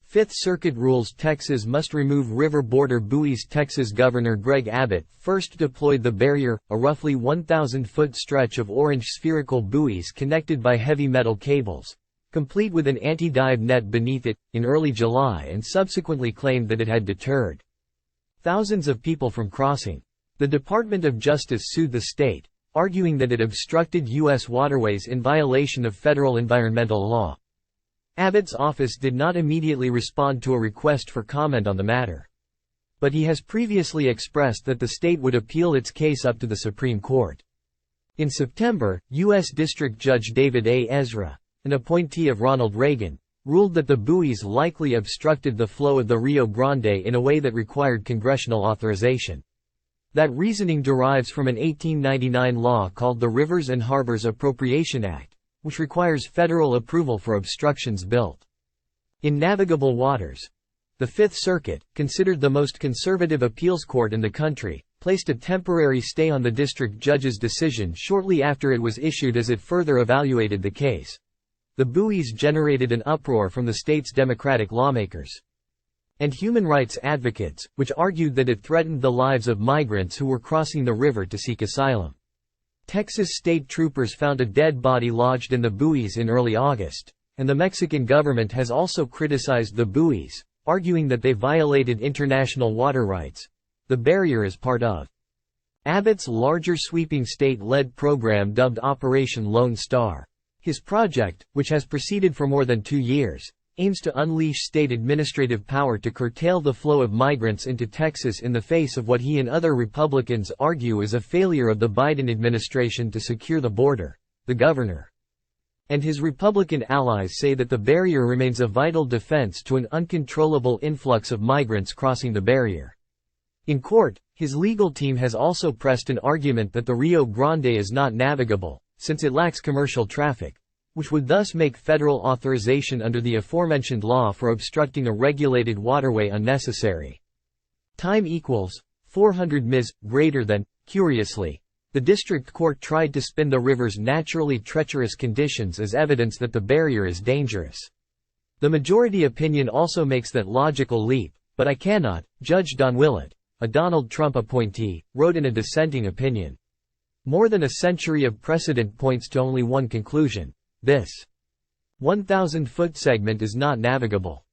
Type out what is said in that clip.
Fifth Circuit rules Texas must remove river border buoys. Texas Governor Greg Abbott first deployed the barrier, a roughly 1,000-foot stretch of orange spherical buoys connected by heavy metal cables, complete with an anti-dive net beneath it, in early July, and subsequently claimed that it had deterred thousands of people from crossing. The Department of Justice sued the state, arguing that it obstructed U.S. waterways in violation of federal environmental law. Abbott's office did not immediately respond to a request for comment on the matter. But he has previously expressed that the state would appeal its case up to the Supreme Court. In September, U.S. District Judge David A. Ezra, an appointee of Ronald Reagan, ruled that the buoys likely obstructed the flow of the Rio Grande in a way that required congressional authorization. That reasoning derives from an 1899 law called the Rivers and Harbors Appropriation Act, which requires federal approval for obstructions built in navigable waters. The Fifth Circuit, considered the most conservative appeals court in the country, placed a temporary stay on the district judge's decision shortly after it was issued as it further evaluated the case. The buoys generated an uproar from the state's Democratic lawmakers and human rights advocates, which argued that it threatened the lives of migrants who were crossing the river to seek asylum. Texas state troopers found a dead body lodged in the buoys in early August, and the Mexican government has also criticized the buoys, arguing that they violated international water rights. The barrier is part of Abbott's larger sweeping state-led program dubbed Operation Lone Star. His project, which has proceeded for more than 2 years, aims to unleash state administrative power to curtail the flow of migrants into Texas in the face of what he and other Republicans argue is a failure of the Biden administration to secure the border. The governor and his Republican allies say that the barrier remains a vital defense to an uncontrollable influx of migrants crossing the barrier. In court, his legal team has also pressed an argument that the Rio Grande is not navigable, since it lacks commercial traffic, which would thus make federal authorization under the aforementioned law for obstructing a regulated waterway unnecessary. Time equals 400 ms. greater than. Curiously, the district court tried to spin the river's naturally treacherous conditions as evidence that the barrier is dangerous. The majority opinion also makes that logical leap, but I cannot. Judge Don Willett, a Donald Trump appointee, wrote in a dissenting opinion. More than a century of precedent points to only one conclusion. This 1,000-foot segment is not navigable.